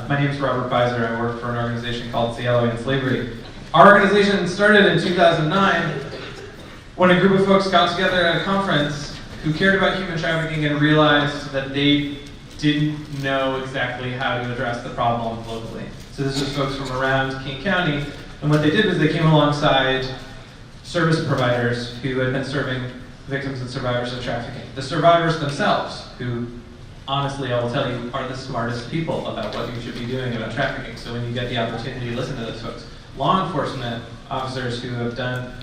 My name is Robert Beiser. I work for an organization called Seattle Against Slavery. Our organization started in 2009 when a group of folks got together at a conference who cared about human trafficking and realized that they didn't know exactly how to address the problem locally. So this was folks from around King County, and what they did was they came alongside service providers who had been serving victims and survivors of trafficking. The survivors themselves, who honestly, I will tell you, are the smartest people about what you should be doing about trafficking. So when you get the opportunity to listen to those folks. Law enforcement officers who have done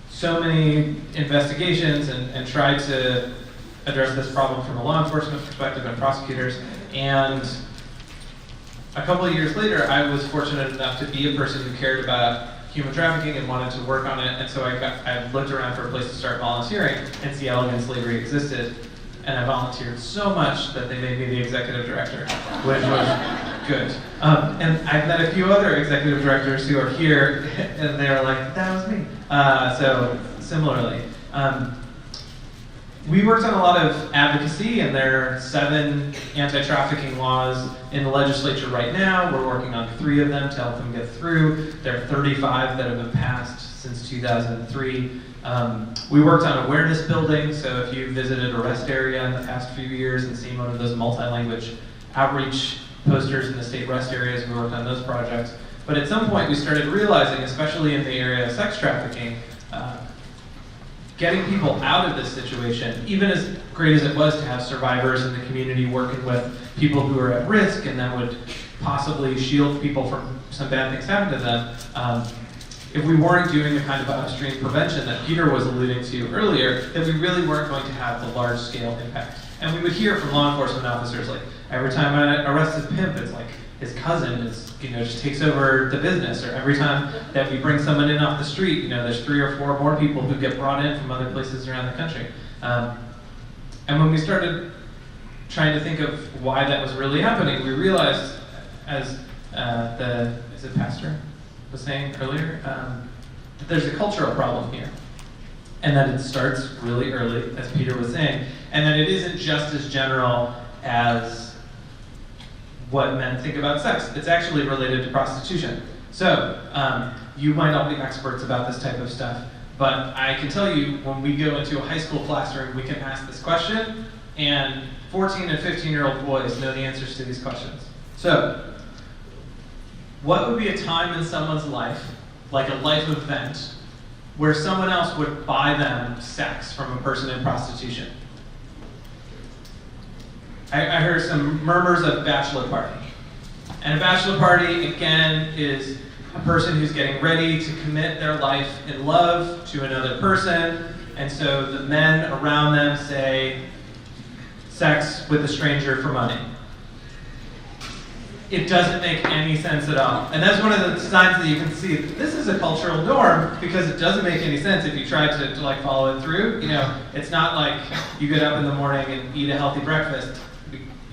so many investigations and tried to address this problem from a law enforcement perspective, and prosecutors. And a couple of years later, I was fortunate enough to be a person who cared about human trafficking and wanted to work on it. And so I looked around for a place to start volunteering, and Seattle Against Slavery existed. And I volunteered so much that they made me the executive director, which was good. And I've met a few other executive directors who are here, and they're like, that was me. So similarly. We worked on a lot of advocacy, and there are 7 anti-trafficking laws in the legislature right now. We're working on 3 of them to help them get through. There are 35 that have been passed since 2003. We worked on awareness building, so if you visited a rest area in the past few years and seen one of those multi-language outreach posters in the state rest areas, we worked on those projects. But at some point we started realizing, especially in the area of sex trafficking, getting people out of this situation, even as great as it was to have survivors in the community working with people who are at risk and then would possibly shield people from some bad things happening to them, if we weren't doing the kind of upstream prevention that Peter was alluding to earlier, that we really weren't going to have the large-scale impact. And we would hear from law enforcement officers, like, every time I arrest his pimp, it's like his cousin is, just takes over the business, or every time that we bring someone in off the street, there's 3 or 4 more people who get brought in from other places around the country. And when we started trying to think of why that was really happening, we realized, as is it pastor was saying earlier, that there's a cultural problem here. And that it starts really early, as Peter was saying, and that it isn't just as general as what men think about sex. It's actually related to prostitution. So, you might not be experts about this type of stuff, but I can tell you, when we go into a high school classroom, we can ask this question, and 14 and 15-year-old boys know the answers to these questions. So, what would be a time in someone's life, like a life event, where someone else would buy them sex from a person in prostitution? I heard some murmurs of bachelor party. And a bachelor party, again, is a person who's getting ready to commit their life in love to another person, and so the men around them say, sex with a stranger for money. It doesn't make any sense at all. And that's one of the signs that you can see. This is a cultural norm because it doesn't make any sense if you try to follow it through. It's not like you get up in the morning and eat a healthy breakfast.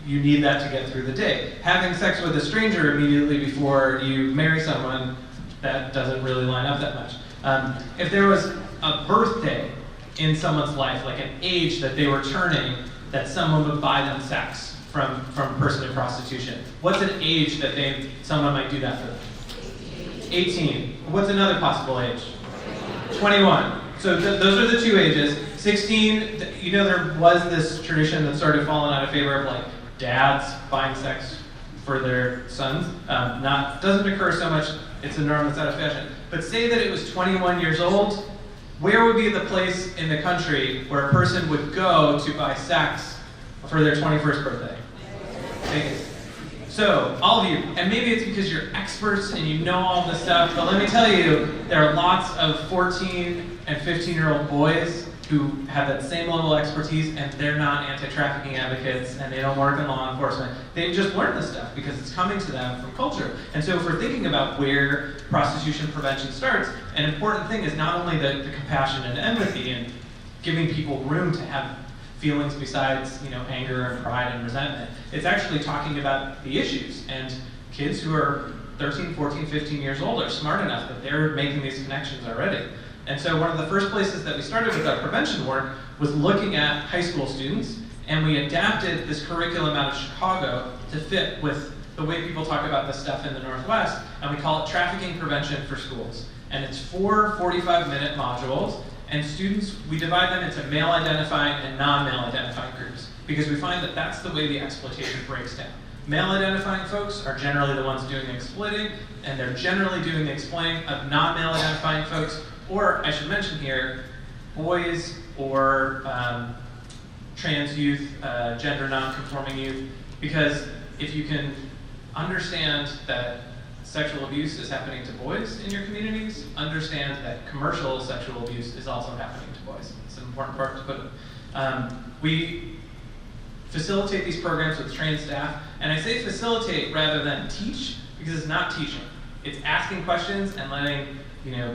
You need that to get through the day. Having sex with a stranger immediately before you marry someone, that doesn't really line up that much. If there was a birthday in someone's life, like an age that they were turning, that someone would buy them sex from a person in prostitution. What's an age that someone might do that for them? 18. What's another possible age? 21. So those are the 2 ages. 16, there was this tradition that started falling out of favor of dads buying sex for their sons. Doesn't occur so much, it's a norm that's out of fashion. But say that it was 21 years old, where would be the place in the country where a person would go to buy sex for their 21st birthday? Vegas. So, all of you, and maybe it's because you're experts and you know all this stuff, but let me tell you, there are lots of 14 and 15-year-old boys who have that same level of expertise, and they're not anti-trafficking advocates, and they don't work in law enforcement. They've just learned this stuff because it's coming to them from culture. And so if we're thinking about where prostitution prevention starts, an important thing is not only the compassion and empathy and giving people room to have feelings besides, anger and pride and resentment. It's actually talking about the issues. And kids who are 13, 14, 15 years old are smart enough that they're making these connections already. And so one of the first places that we started with our prevention work was looking at high school students, and we adapted this curriculum out of Chicago to fit with the way people talk about this stuff in the Northwest, and we call it trafficking prevention for schools. And it's 4 45-minute modules, and students, we divide them into male identifying and non-male identifying groups, because we find that that's the way the exploitation breaks down. Male identifying folks are generally the ones doing the exploiting, and they're generally doing the exploiting of non-male identifying folks, or I should mention here, boys or trans youth, gender non-conforming youth, because if you can understand that sexual abuse is happening to boys in your communities, understand that commercial sexual abuse is also happening to boys. It's an important part to put in. We facilitate these programs with trained staff, and I say facilitate rather than teach, because it's not teaching. It's asking questions and letting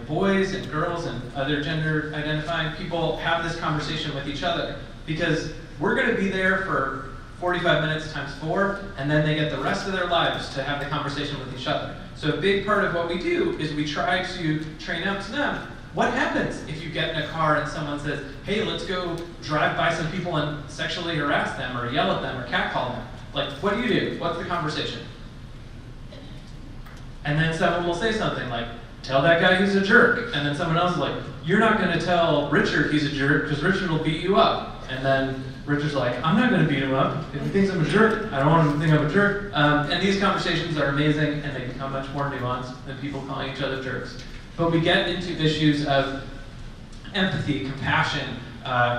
boys and girls and other gender identifying people have this conversation with each other, because we're going to be there for 45 minutes times 4, and then they get the rest of their lives to have the conversation with each other. So a big part of what we do is we try to train out to them. What happens if you get in a car and someone says, hey, let's go drive by some people and sexually harass them or yell at them or catcall them? Like, what do? What's the conversation? And then someone will say something like, tell that guy he's a jerk. And then someone else is like, you're not going to tell Richard he's a jerk because Richard will beat you up. And then Richard's like, I'm not going to beat him up. If he thinks I'm a jerk, I don't want him to think I'm a jerk. And these conversations are amazing, and they become much more nuanced than people calling each other jerks. But we get into issues of empathy, compassion,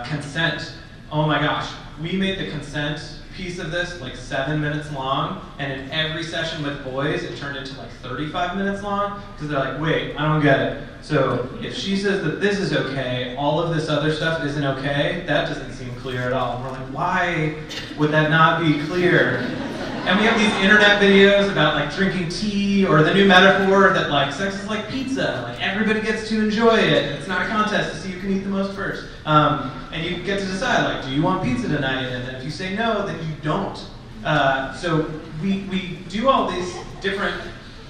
consent. Oh my gosh, we made the consent piece of this like 7 minutes long, and in every session with boys, it turned into like 35 minutes long, because they're like, wait, I don't get it. So if she says that this is okay, all of this other stuff isn't okay, that doesn't seem clear at all. And we're like, why would that not be clear? And we have these internet videos about like drinking tea, or the new metaphor that like sex is like pizza, like everybody gets to enjoy it. It's not a contest to see who can eat the most first. And you get to decide, like, do you want pizza tonight? And then if you say no, then you don't. So we do all these different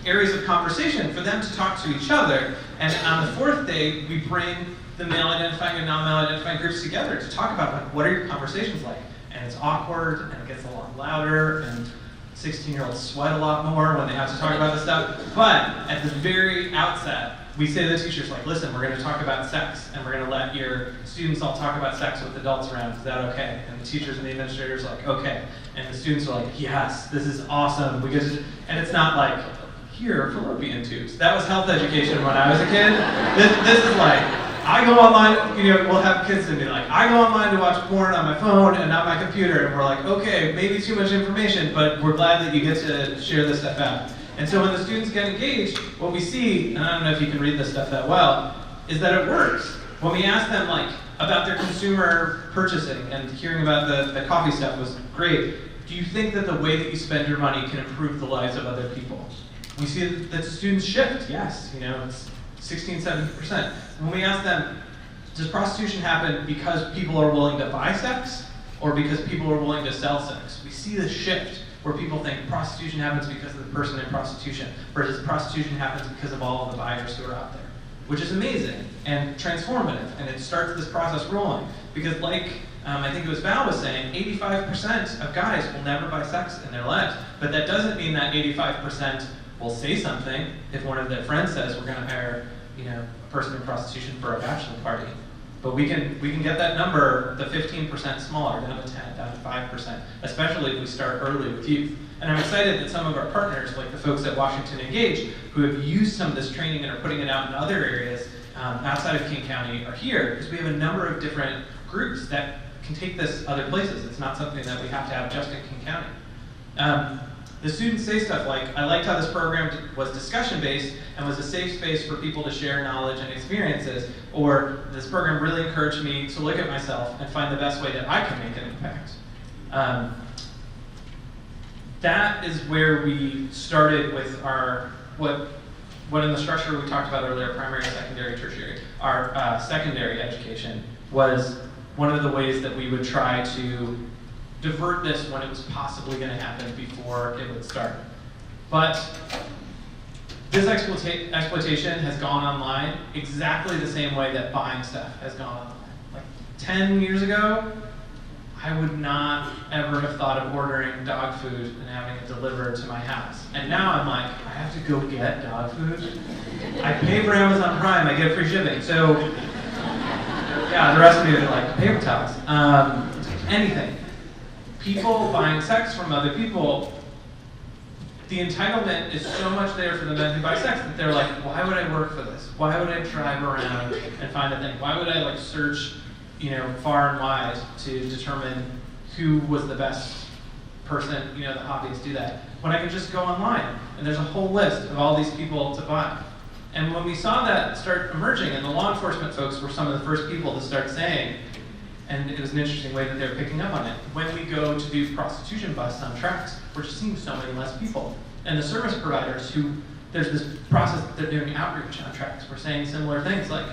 areas of conversation for them to talk to each other. And on the 4th day, we bring the male identifying and non-male identifying groups together to talk about like, what are your conversations like? And it's awkward, and it gets a lot louder, and 16-year-olds sweat a lot more when they have to talk about this stuff. But at the very outset, we say to the teachers, like, listen, we're going to talk about sex, and we're going to let your students all talk about sex with adults around. Is that okay? And the teachers and the administrators are like, okay. And the students are like, yes, this is awesome. And it's not like, here are fallopian tubes. That was health education when I was a kid. This is like, I go online, we'll have kids and be like, I go online to watch porn on my phone and not my computer. And we're like, okay, maybe too much information, but we're glad that you get to share this stuff out. And so when the students get engaged, what we see, and I don't know if you can read this stuff that well, is that it works. When we ask them like about their consumer purchasing, and hearing about the coffee stuff was great, do you think that the way that you spend your money can improve the lives of other people? We see that students shift, yes, it's 16, 70%. When we ask them, does prostitution happen because people are willing to buy sex, or because people are willing to sell sex? We see this shift where people think prostitution happens because of the person in prostitution, versus prostitution happens because of all of the buyers who are out there, which is amazing and transformative, and it starts this process rolling. Because like I think it was Val was saying, 85% of guys will never buy sex in their lives, but that doesn't mean that 85% will say something if one of their friends says we're going to hire a person in prostitution for a bachelor party. But we can get that number, the 15% smaller, down to 10, down to 5%, especially if we start early with youth. And I'm excited that some of our partners, like the folks at Washington Engage, who have used some of this training and are putting it out in other areas outside of King County, are here, because we have a number of different groups that can take this other places. It's not something that we have to have just in King County. The students say stuff like, I liked how this program was discussion-based and was a safe space for people to share knowledge and experiences, or this program really encouraged me to look at myself and find the best way that I can make an impact. That is where we started with our, what in the structure we talked about earlier, primary, secondary, tertiary. Our secondary education was one of the ways that we would try to divert this when it was possibly going to happen before it would start. But this exploitation has gone online exactly the same way that buying stuff has gone online. Like 10 years ago, I would not ever have thought of ordering dog food and having it delivered to my house. And now I'm like, I have to go get dog food? I pay for Amazon Prime, I get free shipping. So, yeah, the rest of you are like paper towels. Anything. People buying sex from other people, the entitlement is so much there for the men who buy sex that they're like, why would I work for this? Why would I drive around and find a thing? Why would I search, far and wide to determine who was the best person, the hobbyists do that, when I can just go online and there's a whole list of all these people to buy. And when we saw that start emerging, and the law enforcement folks were some of the first people to start saying, and it was an interesting way that they were picking up on it, when we go to do prostitution busts on tracks, we're just seeing so many less people. And the service providers who, there's this process that they're doing outreach on tracks, we're saying similar things like,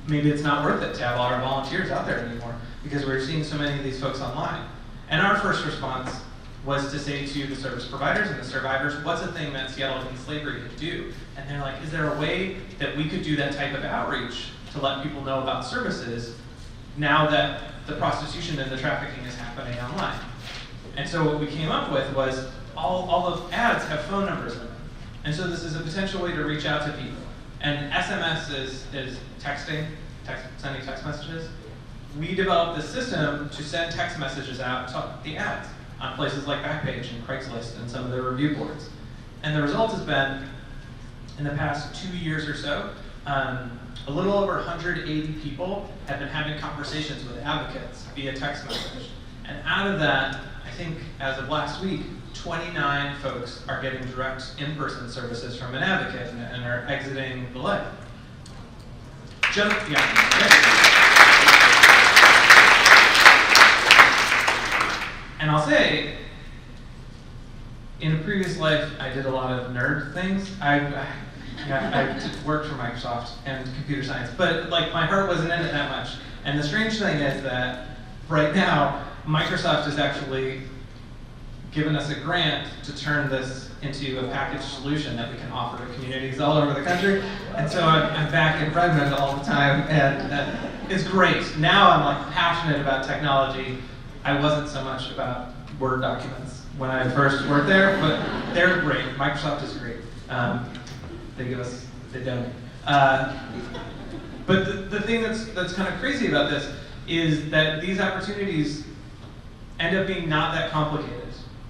maybe it's not worth it to have all our volunteers out there anymore because we're seeing so many of these folks online. And our first response was to say to the service providers and the survivors, what's a thing that Seattle Against Slavery could do? And they're like, is there a way that we could do that type of outreach to let people know about services now that the prostitution and the trafficking is happening online? And so what we came up with was all of ads have phone numbers in them. And so this is a potential way to reach out to people. And SMS is texting, sending text messages. We developed this system to send text messages out to the ads on places like Backpage and Craigslist and some of their review boards. And the result has been, in the past 2 years or so, a little over 180 people have been having conversations with advocates via text message. And out of that, I think as of last week, 29 folks are getting direct in-person services from an advocate and are exiting the life. And I'll say, in a previous life, I did a lot of nerd things. I worked for Microsoft and computer science, but my heart wasn't in it that much. And the strange thing is that right now, Microsoft has actually given us a grant to turn this into a packaged solution that we can offer to communities all over the country. And so I'm back in Redmond all the time, and it's great. Now I'm passionate about technology. I wasn't so much about Word documents when I first worked there, but they're great. Microsoft is great. They donate. But the thing that's kind of crazy about this is that these opportunities end up being not that complicated.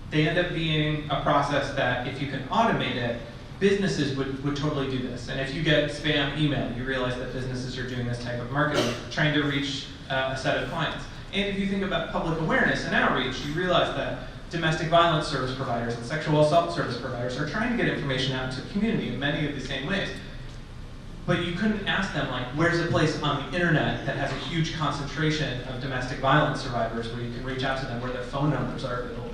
They end up being a process that, if you can automate it, businesses would totally do this. And if you get spam email, you realize that businesses are doing this type of marketing, trying to reach a set of clients. And if you think about public awareness and outreach, you realize that domestic violence service providers and sexual assault service providers are trying to get information out to the community in many of the same ways. But you couldn't ask them, where's a place on the internet that has a huge concentration of domestic violence survivors where you can reach out to them, where their phone numbers are available.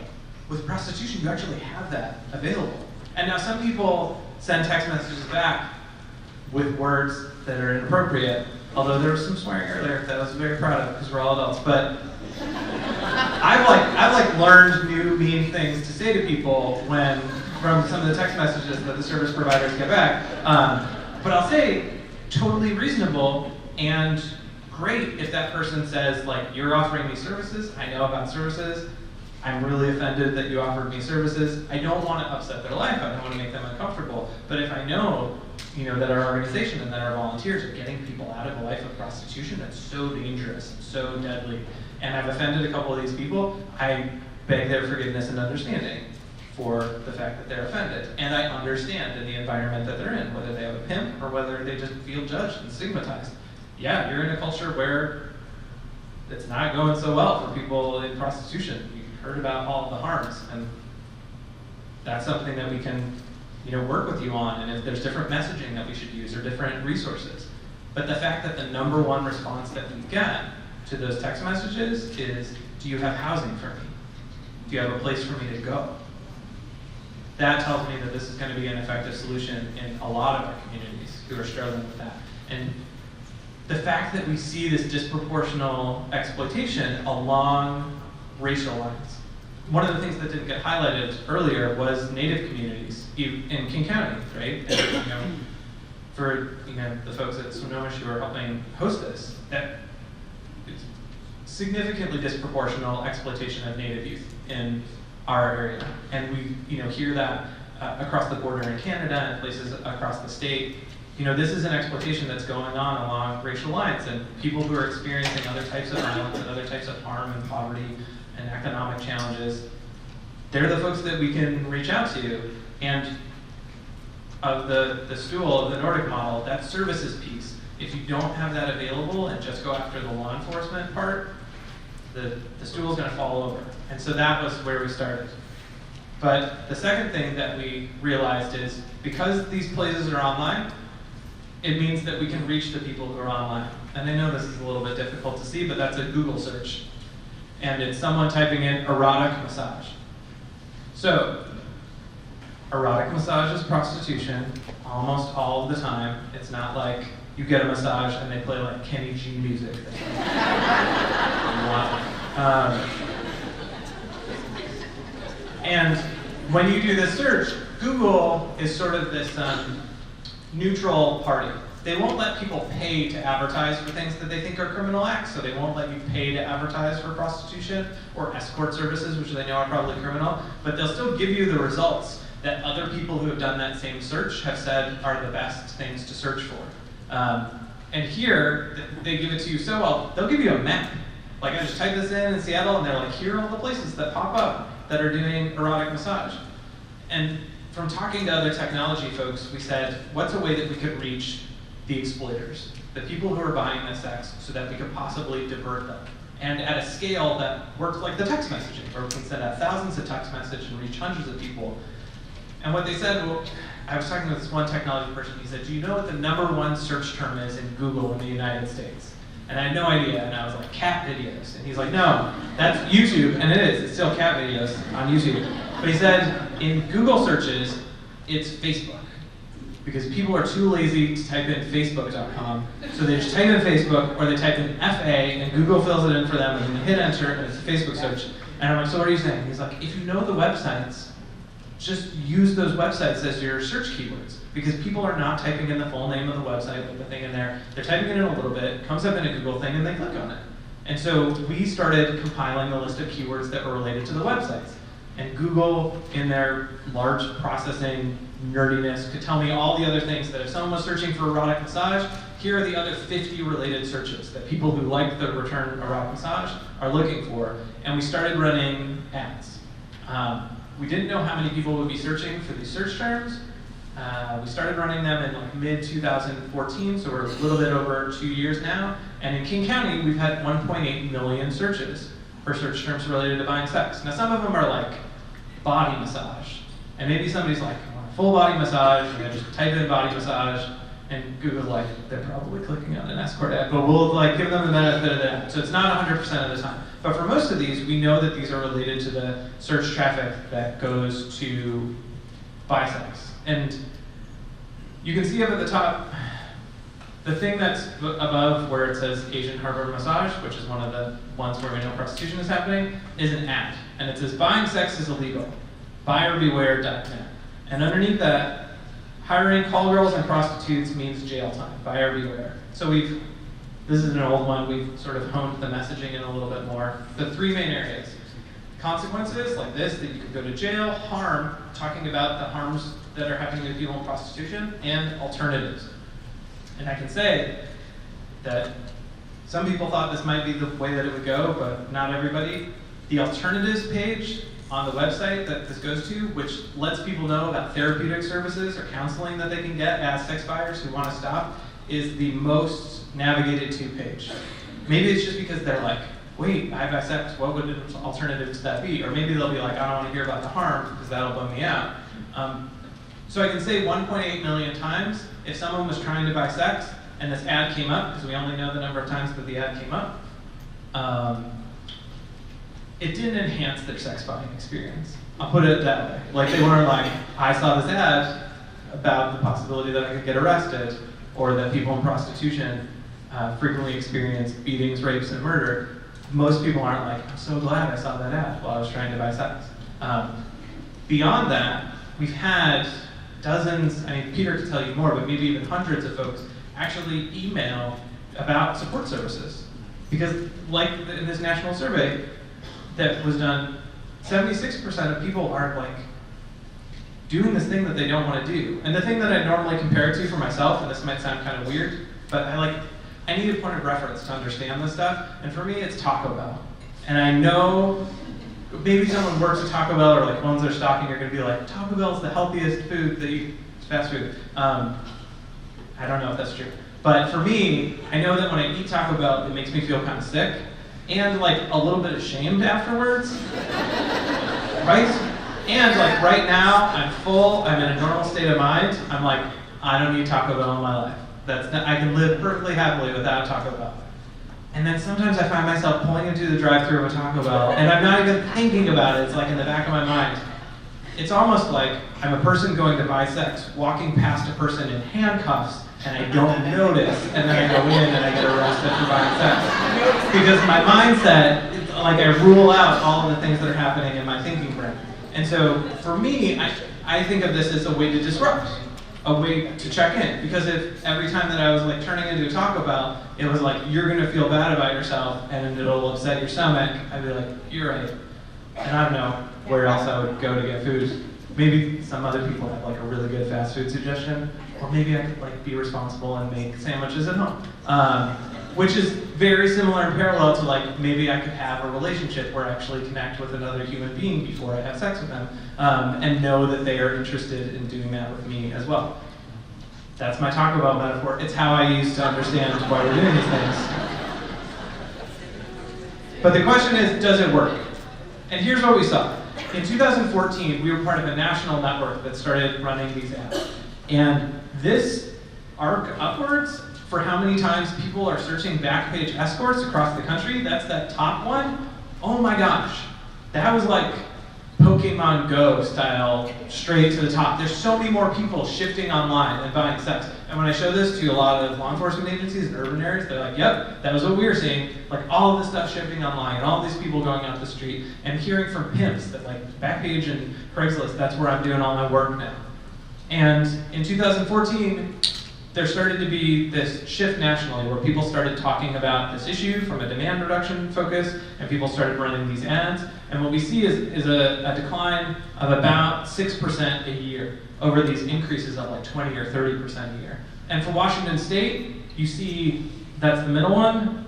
With prostitution, you actually have that available. And now some people send text messages back with words that are inappropriate, although there was some swearing earlier that I was very proud of because we're all adults. But I've learned new mean things to say to people from some of the text messages that the service providers get back. But I'll say, totally reasonable and great if that person says, you're offering me services, I know about services, I'm really offended that you offered me services. I don't want to upset their life, I don't want to make them uncomfortable. But if I know, that our organization and that our volunteers are getting people out of a life of prostitution that's so dangerous, so deadly, and I've offended a couple of these people, I beg their forgiveness and understanding for the fact that they're offended. And I understand in the environment that they're in, whether they have a pimp or whether they just feel judged and stigmatized. Yeah, you're in a culture where it's not going so well for people in prostitution. You've heard about all of the harms, and that's something that we can work with you on, and if there's different messaging that we should use or different resources. But the fact that the number one response that we get to those text messages is, do you have housing for me? Do you have a place for me to go? That tells me that this is going to be an effective solution in a lot of our communities who are struggling with that. And the fact that we see this disproportional exploitation along racial lines. One of the things that didn't get highlighted earlier was Native communities in King County, right? And, for the folks at Swinomish who are helping host this, that significantly disproportional exploitation of Native youth in our area. And we hear that across the border in Canada and places across the state. This is an exploitation that's going on along racial lines, and people who are experiencing other types of violence and other types of harm and poverty and economic challenges, they're the folks that we can reach out to. And of the stool of the Nordic model, that services piece, if you don't have that available and just go after the law enforcement part, the stool is going to fall over. And so that was where we started. But the second thing that we realized is, because these places are online, it means that we can reach the people who are online. And I know this is a little bit difficult to see, but that's a Google search. And it's someone typing in erotic massage. So, erotic massage is prostitution almost all of the time. It's not like you get a massage and they play like Kenny G music. And when you do this search, Google is sort of this neutral party. They won't let people pay to advertise for things that they think are criminal acts, so they won't let you pay to advertise for prostitution or escort services, which they know are probably criminal, but they'll still give you the results that other people who have done that same search have said are the best things to search for. And here, they give it to you so well, they'll give you a map. Like, I just type this in Seattle, and they're like, here are all the places that pop up that are doing erotic massage. And from talking to other technology folks, we said, what's a way that we could reach the exploiters, the people who are buying this sex, so that we could possibly divert them? And at a scale that works like the text messaging, where we can send out thousands of text messages and reach hundreds of people. And what they said, well, I was talking with this one technology person, he said, do you know what the #1 search term is in Google in the United States? And I had no idea, and I was like, cat videos. And he's like, no, that's YouTube, and it is, it's still cat videos on YouTube. But he said, in Google searches, it's Facebook. Because people are too lazy to type in facebook.com, so they just type in Facebook, or they type in FA, and Google fills it in for them, and then they hit enter, and it's a Facebook search. And I'm like, so what are you saying? He's like, if you know the websites, just use those websites as your search keywords, because people are not typing in the full name of the website with the thing in there. They're typing it in a little bit, comes up in a Google thing, and they click on it. And so we started compiling a list of keywords that were related to the websites. And Google, in their large processing nerdiness, could tell me all the other things that if someone was searching for erotic massage, here are the other 50 related searches that people who like the return erotic massage are looking for. And we started running ads. We didn't know how many people would be searching for these search terms. We started running them in like mid-2014, so we're a little bit over 2 years now. And in King County, we've had 1.8 million searches for search terms related to buying sex. Now, some of them are like body massage. And maybe somebody's like, I want a full body massage, and they just type in body massage, and Google's like, they're probably clicking on an escort ad, but we'll like give them the benefit of that. So it's not 100% of the time. But for most of these, we know that these are related to the search traffic that goes to buy sex. And you can see up at the top, the thing that's above where it says Asian Harbor Massage, which is one of the ones where we know prostitution is happening, is an ad. And it says, buying sex is illegal, buyerbeware.net. And underneath that, hiring call girls and prostitutes means jail time, buyer beware. So this is an old one, we've sort of honed the messaging in a little bit more. The 3 main areas. Consequences, like this, that you could go to jail. Harm, talking about the harms that are happening to people in prostitution. And alternatives. And I can say that some people thought this might be the way that it would go, but not everybody. The alternatives page on the website that this goes to, which lets people know about therapeutic services or counseling that they can get as sex buyers who want to stop, is the most navigated to page. Maybe it's just because they're like, wait, I buy sex, what would an alternative to that be? Or maybe they'll be like, I don't want to hear about the harm because that'll bum me out. So I can say 1.8 million times, if someone was trying to buy sex and this ad came up, because we only know the number of times that the ad came up, it didn't enhance their sex buying experience. I'll put it that way. Like, they weren't like, I saw this ad about the possibility that I could get arrested, or that people in prostitution frequently experience beatings, rapes, and murder. Most people aren't like, I'm so glad I saw that ad while I was trying to buy sex. Beyond that, we've had dozens, I mean, Peter could tell you more, but maybe even hundreds of folks actually email about support services. Because like in this national survey that was done, 76% of people are like doing this thing that they don't want to do. And the thing that I normally compare it to for myself, and this might sound kind of weird, but I need a point of reference to understand this stuff. And for me, it's Taco Bell. And I know maybe someone works at Taco Bell or like owns their stocking are going to be like, Taco Bell's the healthiest food that it's fast food. I don't know if that's true. But for me, I know that when I eat Taco Bell, it makes me feel kind of sick and like a little bit ashamed afterwards, right? And like right now, I'm full, I'm in a normal state of mind. I'm like, I don't need Taco Bell in my life. I can live perfectly happily without Taco Bell. And then sometimes I find myself pulling into the drive-thru of a Taco Bell, and I'm not even thinking about it. It's like in the back of my mind. It's almost like I'm a person going to buy sex, walking past a person in handcuffs, and I don't notice, and then I go in and I get arrested for buying sex. Because my mindset, like I rule out all of the things that are happening in my thinking brain. And so for me, I think of this as a way to disrupt, a way to check in. Because if every time that I was like turning into a Taco Bell, it was like, you're gonna feel bad about yourself and it'll upset your stomach, I'd be like, you're right. And I don't know where else I would go to get food. Maybe some other people have like a really good fast food suggestion, or maybe I could like be responsible and make sandwiches at home. Which is very similar and parallel to like maybe I could have a relationship where I actually connect with another human being before I have sex with them, and know that they are interested in doing that with me as well. That's my Taco Bell metaphor. It's how I use to understand why we're doing these things. But the question is, does it work? And here's what we saw. In 2014, we were part of a national network that started running these ads. And this arc upwards for how many times people are searching Backpage escorts across the country, that's that top one. Oh my gosh, that was like Pokemon Go style, straight to the top. There's so many more people shifting online and buying sex. And when I show this to a lot of law enforcement agencies in urban areas, they're like, yep, that was what we were seeing. Like all of this stuff shifting online, and all these people going out the street, and hearing from pimps that like Backpage and Craigslist, that's where I'm doing all my work now. And in 2014, there started to be this shift nationally where people started talking about this issue from a demand reduction focus, and people started running these ads. And what we see is a decline of about 6% a year over these increases of like 20 or 30% a year. And for Washington State, you see that's the middle one,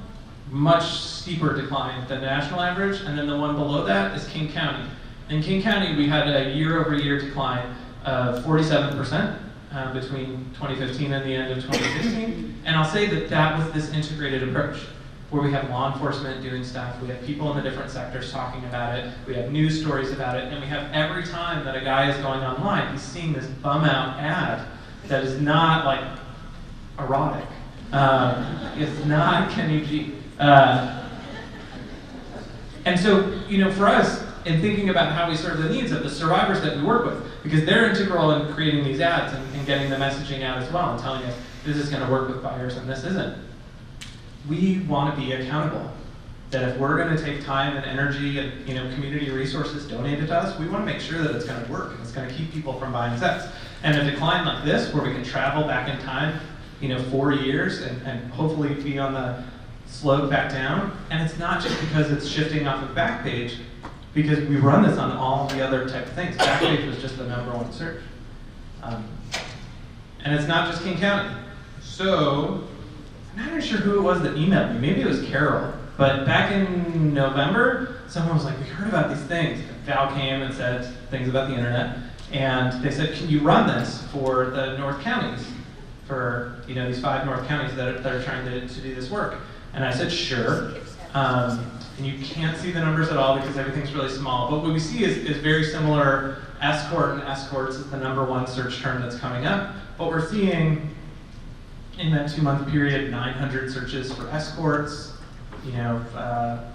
much steeper decline than the national average, and then the one below that is King County. In King County, we had a year-over-year decline of 47%. Between 2015 and the end of 2016. And I'll say that that was this integrated approach, where we have law enforcement doing stuff, we have people in the different sectors talking about it, we have news stories about it, and we have every time that a guy is going online, he's seeing this bum-out ad that is not like erotic. It's not Kenny G. And so, you know, for us, in thinking about how we serve the needs of the survivors that we work with, because they're integral in creating these ads and getting the messaging out as well and telling us this is going to work with buyers and this isn't. We want to be accountable. That if we're going to take time and energy and community resources donated to us, we want to make sure that it's going to work and it's going to keep people from buying sex. And a decline like this, where we can travel back in time, 4 years and hopefully be on the slope back down. And it's not just because it's shifting off of Backpage, because we run this on all the other type of things. Backpage was just the #1 search. And it's not just King County. So, I'm not even sure who it was that emailed me. Maybe it was Carol. But back in November, someone was like, we heard about these things. Val came and said things about the internet. And they said, can you run this for the North counties? For these 5 North counties that are trying to do this work. And I said, sure. And you can't see the numbers at all because everything's really small. But what we see is very similar. Escort and escorts is the +1 search term that's coming up. But we're seeing in that 2-month period, 900 searches for escorts,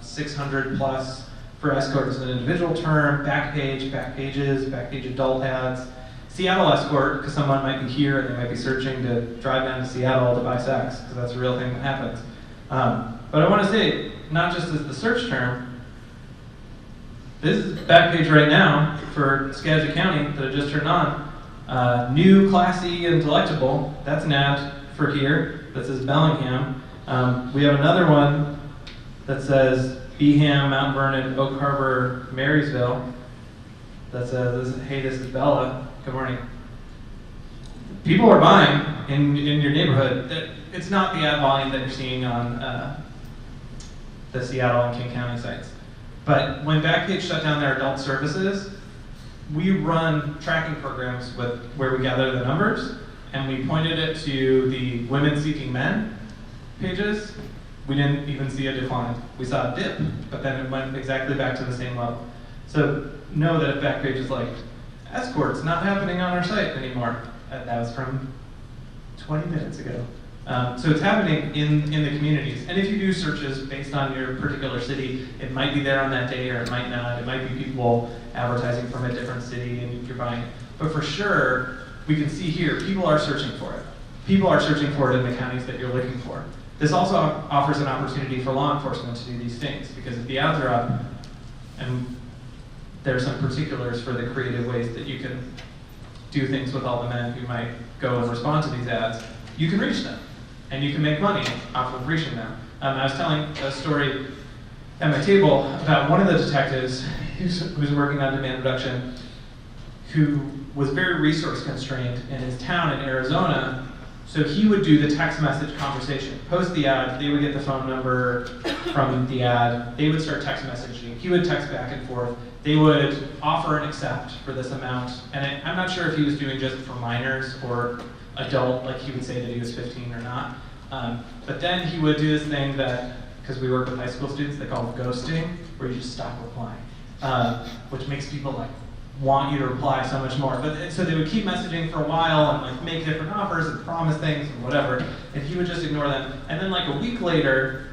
600 plus for escort as an individual term, Backpage, Backpage adult ads, Seattle escort, because someone might be here and they might be searching to drive down to Seattle to buy sex, because that's a real thing that happens. But I want to say, not just as the search term, this is Backpage right now for Skagit County that I just turned on. New, classy, and delectable, that's an ad for here that says Bellingham. We have another one that says Beeham, Mount Vernon, Oak Harbor, Marysville, that says, hey, this is Bella, good morning. People are buying in your neighborhood. It's not the ad volume that you're seeing on the Seattle and King County sites. But when Backpage shut down their adult services, we run tracking programs where we gather the numbers, and we pointed it to the women seeking men pages. We didn't even see a decline. We saw a dip, but then it went exactly back to the same level. So know that if Backpage is like, escorts not happening on our site anymore, that was from 20 minutes ago. So it's happening in the communities. And if you do searches based on your particular city, it might be there on that day or it might not. It might be people advertising from a different city and you're buying it. But for sure, we can see here, people are searching for it. People are searching for it in the counties that you're looking for. This also offers an opportunity for law enforcement to do these things, because if the ads are up, and there are some particulars for the creative ways that you can do things with all the men who might go and respond to these ads, you can reach them. And you can make money off of reaching them. I was telling a story at my table about one of the detectives who's working on demand reduction, who was very resource constrained in his town in Arizona. So he would do the text message conversation, post the ad, they would get the phone number from the ad, they would start text messaging, he would text back and forth, they would offer and accept for this amount. And I'm not sure if he was doing just for minors or adult, like he would say that he was 15 or not. But then he would do this thing that, because we work with high school students, they call it ghosting, where you just stop replying, which makes people like want you to reply so much more. But so they would keep messaging for a while and like make different offers and promise things and whatever, and he would just ignore them. And then like a week later,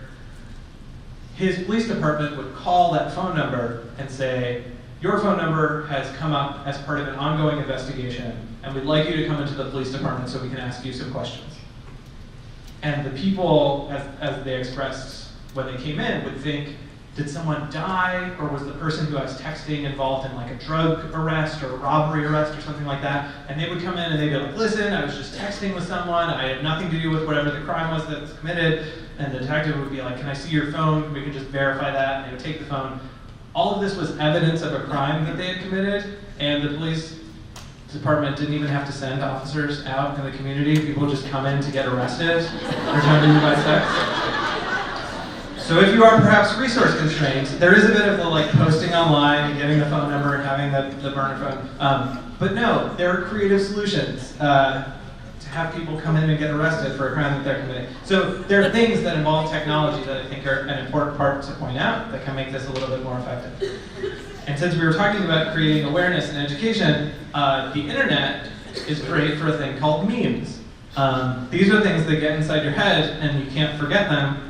his police department would call that phone number and say, your phone number has come up as part of an ongoing investigation, and we'd like you to come into the police department so we can ask you some questions. And the people, as they expressed when they came in, would think, did someone die, or was the person who I was texting involved in like a drug arrest or a robbery arrest or something like that? And they would come in and they'd be like, listen, I was just texting with someone, I had nothing to do with whatever the crime was that was committed. And the detective would be like, can I see your phone? We can just verify that. And they would take the phone. All of this was evidence of a crime that they had committed, and the police department didn't even have to send officers out in the community. People would just come in to get arrested for attempting to buy sex. So if you are perhaps resource constrained, there is a bit of the like posting online and getting the phone number and having the burner phone. But no, there are creative solutions to have people come in and get arrested for a crime that they're committing. So there are things that involve technology that I think are an important part to point out that can make this a little bit more effective. And since we were talking about creating awareness and education, the internet is great for a thing called memes. These are things that get inside your head and you can't forget them.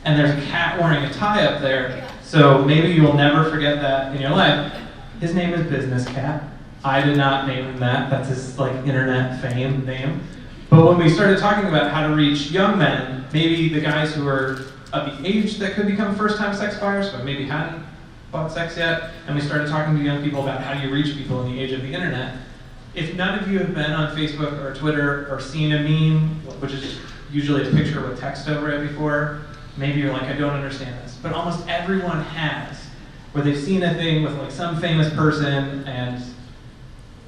And there's a cat wearing a tie up there, so maybe you will never forget that in your life. His name is Business Cat. I did not name him that. That's his like internet fame name. But when we started talking about how to reach young men, maybe the guys who are of the age that could become first-time sex buyers, but maybe hadn't bought sex yet, and we started talking to young people about how you reach people in the age of the internet. If none of you have been on Facebook or Twitter or seen a meme, which is usually a picture with text over it before, maybe you're like, I don't understand this. But almost everyone has, where they've seen a thing with like some famous person, and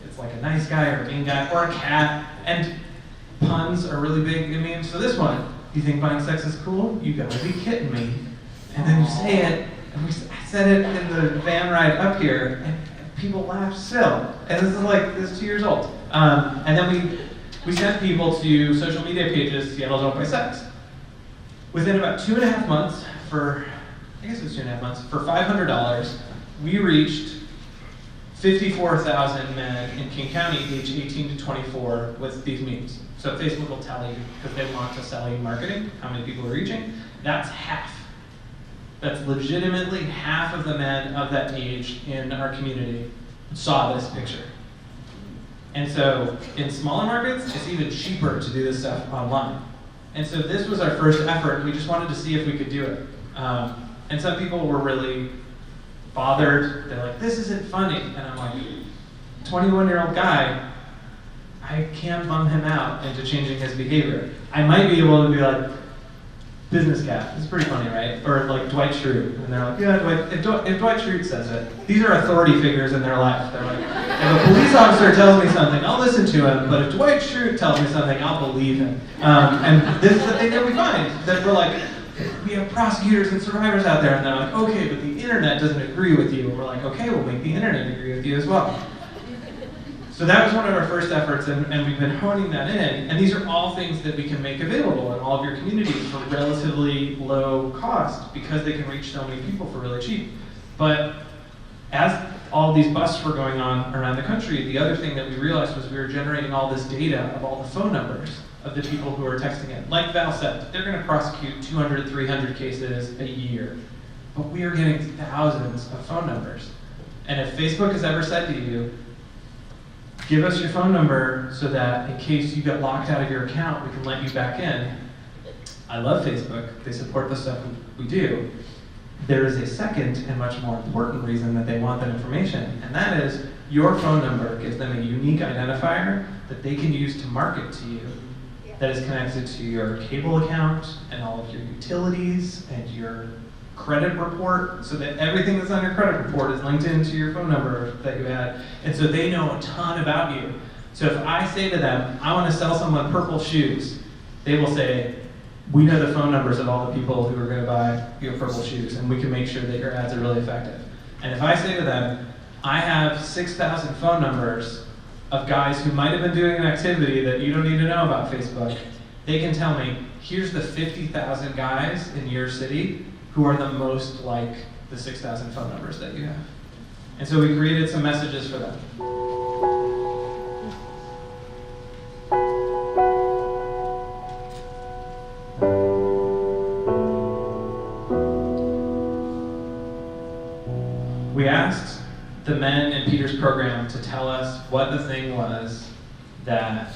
it's like a nice guy or a mean guy or a cat, and puns are really big in memes. So this one, you think buying sex is cool? You gotta be kidding me. And then you say it, and I said it in the van ride up here, and people laugh still. And this is 2 years old. And then we sent people to social media pages, Seattle Don't Buy Sex. Within about 2.5 months, for $500, we reached 54,000 men in King County, aged 18 to 24, with these memes. So Facebook will tell you, because they want to sell you marketing, how many people are reaching. That's half. That's legitimately half of the men of that age in our community saw this picture. And so in smaller markets, it's even cheaper to do this stuff online. And so this was our first effort. We just wanted to see if we could do it. And some people were really bothered. They're like, this isn't funny. And I'm like, 21-year-old guy, I can't bum him out into changing his behavior. I might be able to be like, business cat. It's pretty funny, right? Or like Dwight Schrute, and they're like, yeah, if Dwight Schrute says it, these are authority figures in their life. They're like, if a police officer tells me something, I'll listen to him, but if Dwight Schrute tells me something, I'll believe him. And this is the thing that we find, that we're like, we have prosecutors and survivors out there, and they're like, okay, but the internet doesn't agree with you. And we're like, okay, we'll make the internet agree with you as well. So that was one of our first efforts, and we've been honing that in. And these are all things that we can make available in all of your communities for relatively low cost, because they can reach so many people for really cheap. But as all these busts were going on around the country, the other thing that we realized was we were generating all this data of all the phone numbers of the people who are texting in. Like Val said, they're going to prosecute 200, 300 cases a year. But we are getting thousands of phone numbers. And if Facebook has ever said to you, give us your phone number so that in case you get locked out of your account, we can let you back in. I love Facebook. They support the stuff we do. There is a second and much more important reason that they want that information, and that is your phone number gives them a unique identifier that they can use to market to you, that is connected to your cable account and all of your utilities and your credit report, so that everything that's on your credit report is linked into your phone number that you had. And so they know a ton about you. So if I say to them, I want to sell someone purple shoes, they will say, we know the phone numbers of all the people who are going to buy your purple shoes, and we can make sure that your ads are really effective. And if I say to them, I have 6,000 phone numbers of guys who might have been doing an activity that you don't need to know about Facebook, they can tell me, here's the 50,000 guys in your city who are the most like the 6,000 phone numbers that you have. And so we created some messages for them. We asked the men in Peter's program to tell us what the thing was that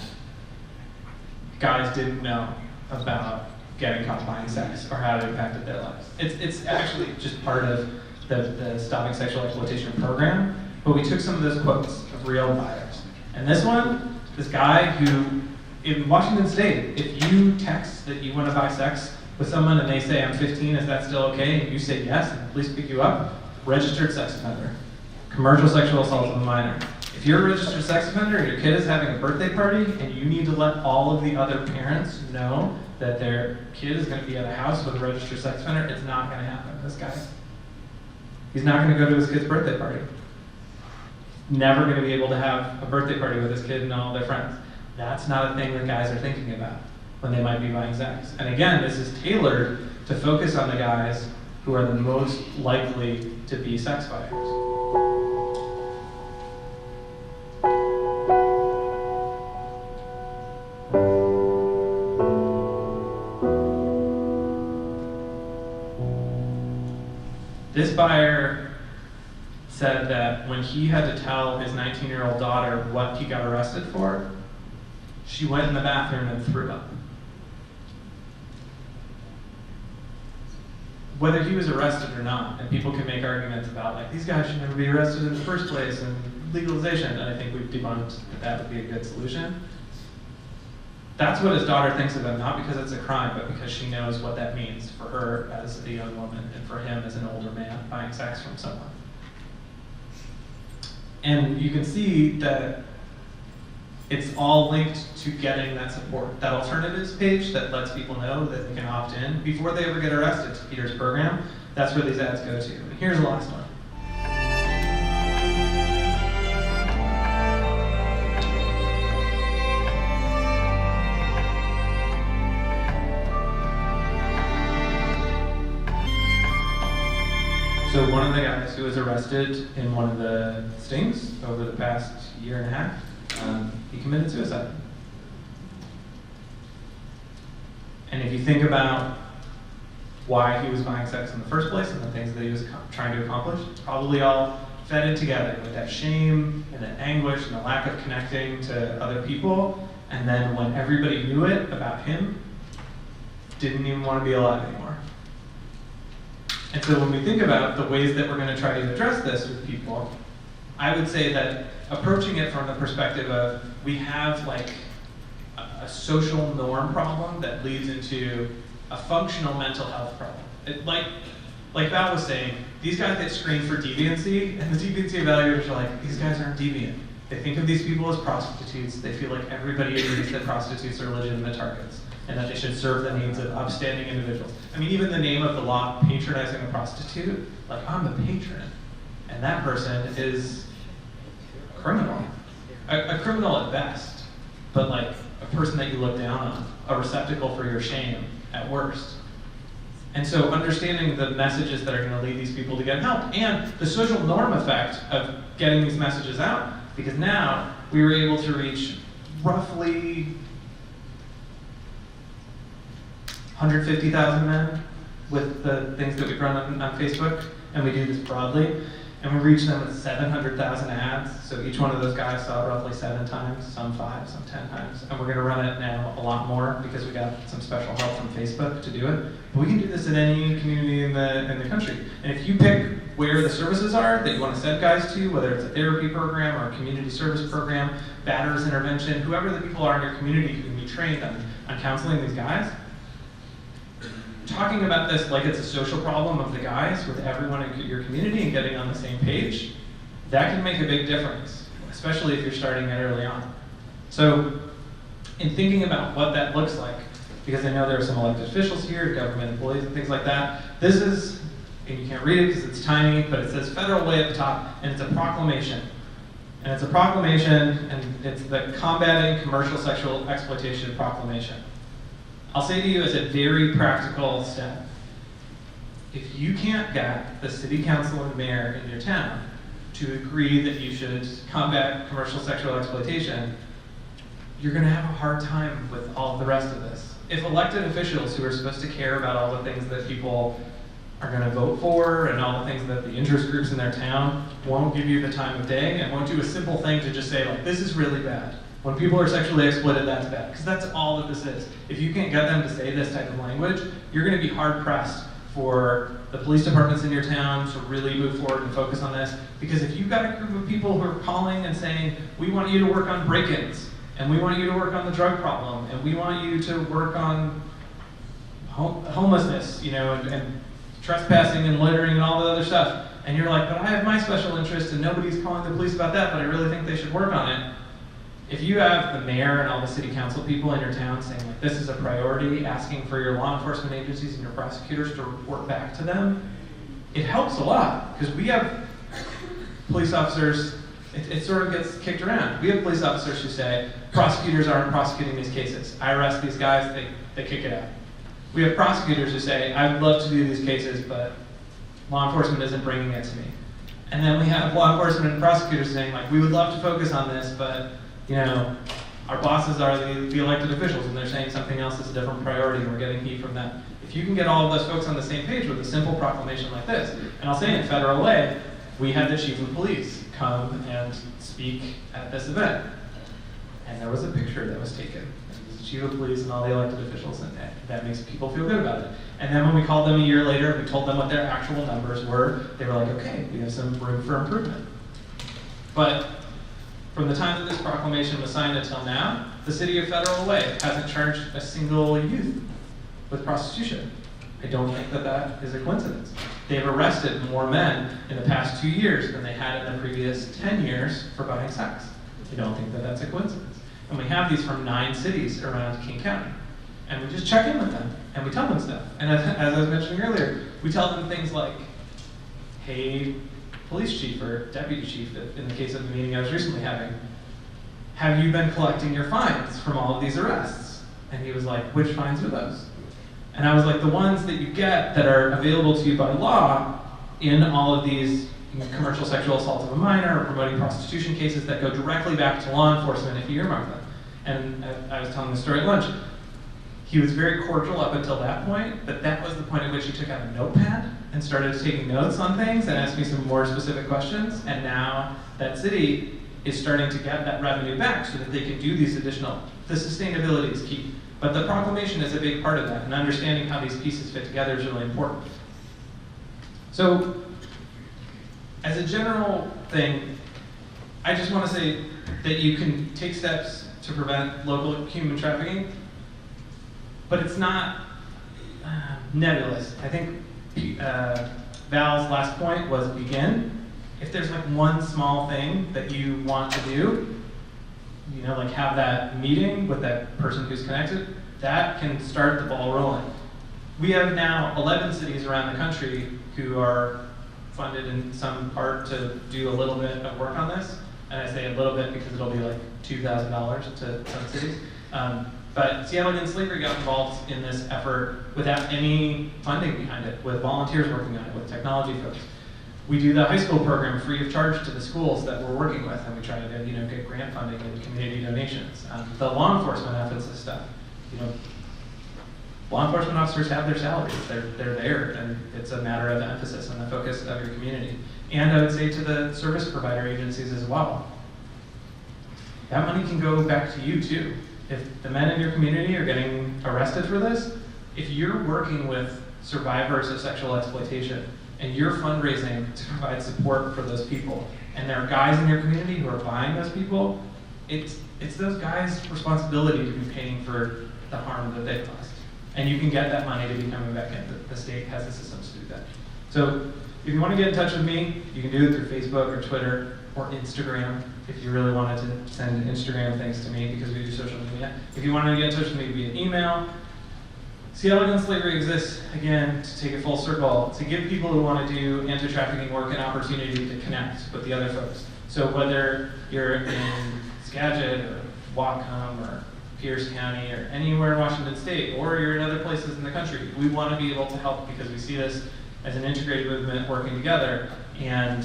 guys didn't know about getting caught buying sex, or how it impacted their lives. It's actually just part of the Stopping Sexual Exploitation program, but we took some of those quotes of real buyers. And this one, this guy who, in Washington State, if you text that you want to buy sex with someone and they say, I'm 15, is that still okay? And you say yes, and the police pick you up, registered sex offender. Commercial sexual assault of a minor. If you're a registered sex offender and your kid is having a birthday party and you need to let all of the other parents know that their kid is going to be at a house with a registered sex offender, it's not going to happen. This guy, he's not going to go to his kid's birthday party. Never going to be able to have a birthday party with his kid and all their friends. That's not a thing that guys are thinking about when they might be buying sex. And again, this is tailored to focus on the guys who are the most likely to be sex buyers. This buyer said that when he had to tell his 19-year-old daughter what he got arrested for, she went in the bathroom and threw up. Whether he was arrested or not, and people can make arguments about like, these guys should never be arrested in the first place, and legalization, and I think we've debunked that that would be a good solution. That's what his daughter thinks of him, not because it's a crime, but because she knows what that means for her as a young woman and for him as an older man buying sex from someone. And you can see that it's all linked to getting that support. That alternatives page that lets people know that they can opt in before they ever get arrested to Peter's program, that's where these ads go to. And here's the last one. So one of the guys who was arrested in one of the stings over the past year and a half, he committed suicide. And if you think about why he was buying sex in the first place and the things that he was trying to accomplish, probably all fed in together with that shame and that anguish and the lack of connecting to other people. And then when everybody knew it about him, didn't even want to be alive anymore. And so when we think about the ways that we're going to try to address this with people, I would say that approaching it from the perspective of we have like a social norm problem that leads into a functional mental health problem. Like Val was saying, these guys get screened for deviancy, and the deviancy evaluators are like, these guys aren't deviant. They think of these people as prostitutes. They feel like everybody agrees that prostitutes are legitimate targets, and that they should serve the needs of upstanding individuals. I mean, even the name of the law, patronizing a prostitute, like, I'm the patron, and that person is a criminal. A criminal at best, but like a person that you look down on, a receptacle for your shame at worst. And so understanding the messages that are going to lead these people to get help, and the social norm effect of getting these messages out, because now we were able to reach roughly 150,000 men with the things that we run on Facebook, and we do this broadly. And we reach them with 700,000 ads, so each one of those guys saw it roughly 7 times, some 5, some 10 times. And we're going to run it now a lot more because we got some special help from Facebook to do it. But we can do this in any community in the country. And if you pick where the services are that you want to send guys to, whether it's a therapy program or a community service program, batterers intervention, whoever the people are in your community who can be trained on counseling these guys, talking about this like it's a social problem of the guys with everyone in your community and getting on the same page, that can make a big difference, especially if you're starting it early on. So in thinking about what that looks like, because I know there are some elected officials here, government employees and things like that, this is, and you can't read it because it's tiny, but it says Federal Way at the top, and it's a proclamation. And it's a proclamation, and it's the Combating Commercial Sexual Exploitation Proclamation. I'll say to you as a very practical step, if you can't get the city council and mayor in your town to agree that you should combat commercial sexual exploitation, you're going to have a hard time with all of the rest of this. If elected officials who are supposed to care about all the things that people are going to vote for and all the things that the interest groups in their town won't give you the time of day and won't do a simple thing to just say, like, this is really bad. When people are sexually exploited, that's bad, because that's all that this is. If you can't get them to say this type of language, you're going to be hard-pressed for the police departments in your town to really move forward and focus on this. Because if you've got a group of people who are calling and saying, we want you to work on break-ins, and we want you to work on the drug problem, and we want you to work on homelessness, and trespassing and loitering and all the other stuff, and you're like, but I have my special interest and nobody's calling the police about that, but I really think they should work on it. If you have the mayor and all the city council people in your town saying, like, this is a priority, asking for your law enforcement agencies and your prosecutors to report back to them, it helps a lot, because we have police officers, it sort of gets kicked around. We have police officers who say, prosecutors aren't prosecuting these cases. I arrest these guys, they kick it out. We have prosecutors who say, I'd love to do these cases, but law enforcement isn't bringing it to me. And then we have law enforcement and prosecutors saying, like, we would love to focus on this, but our bosses are the elected officials, and they're saying something else is a different priority, and we're getting heat from them. If you can get all of those folks on the same page with a simple proclamation like this, and I'll say in Federal Way, we had the chief of police come and speak at this event, and there was a picture that was taken. It was the chief of police and all the elected officials, and that makes people feel good about it. And then when we called them a year later, and we told them what their actual numbers were, they were like, okay, we have some room for improvement. But from the time that this proclamation was signed until now, the city of Federal Way hasn't charged a single youth with prostitution. I don't think that that is a coincidence. They've arrested more men in the past 2 years than they had in the previous 10 years for buying sex. I don't think that that's a coincidence. And we have these from 9 cities around King County. And we just check in with them, and we tell them stuff. And as I was mentioning earlier, we tell them things like, hey, police chief or deputy chief, in the case of the meeting I was recently having, have you been collecting your fines from all of these arrests? And he was like, which fines are those? And I was like, the ones that you get that are available to you by law in all of these commercial sexual assault of a minor or promoting prostitution cases that go directly back to law enforcement if you earmark them. And I was telling the story at lunch. He was very cordial up until that point, but that was the point at which he took out a notepad and started taking notes on things and asked me some more specific questions. And now that city is starting to get that revenue back so that they can do these additional, the sustainability is key. But the proclamation is a big part of that, and understanding how these pieces fit together is really important. So, as a general thing, I just want to say that you can take steps to prevent local human trafficking, but it's not nebulous. I think Val's last point was begin. If there's like one small thing that you want to do, you know, like have that meeting with that person who's connected, that can start the ball rolling. We have now 11 cities around the country who are funded in some part to do a little bit of work on this. And I say a little bit because it'll be like $2,000 to some cities. But Seattle Against Slavery got involved in this effort without any funding behind it, with volunteers working on it, with technology folks. We do the high school program free of charge to the schools that we're working with, and we try to get grant funding and community donations. The law enforcement efforts and stuff, law enforcement officers have their salaries. They're there, and it's a matter of emphasis on the focus of your community. And I would say to the service provider agencies as well, that money can go back to you too. If the men in your community are getting arrested for this, if you're working with survivors of sexual exploitation and you're fundraising to provide support for those people, and there are guys in your community who are buying those people, it's those guys' responsibility to be paying for the harm that they caused. And you can get that money to be coming back in. The state has the systems to do that. So if you want to get in touch with me, you can do it through Facebook or Twitter or Instagram. If you really wanted to send Instagram things to me, because we do social media. If you wanted to get in touch with me via email, Seattle Against Slavery exists, again, to take it full circle, to give people who want to do anti-trafficking work an opportunity to connect with the other folks. So whether you're in Skagit or Whatcom or Pierce County or anywhere in Washington State, or you're in other places in the country, we want to be able to help because we see this as an integrated movement working together. And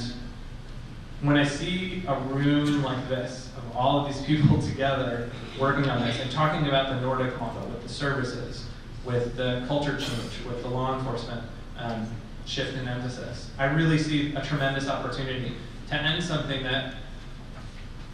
when I see a room like this, of all of these people together working on this and talking about the Nordic model with the services, with the culture change, with the law enforcement shift in emphasis, I really see a tremendous opportunity to end something that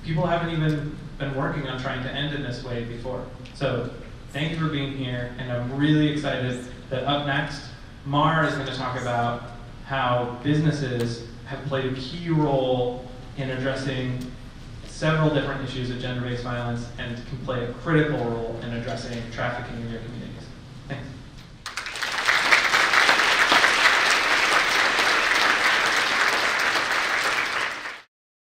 people haven't even been working on trying to end in this way before. So thank you for being here, and I'm really excited that up next, Mar is going to talk about how businesses have played a key role in addressing several different issues of gender-based violence and can play a critical role in addressing trafficking in your communities.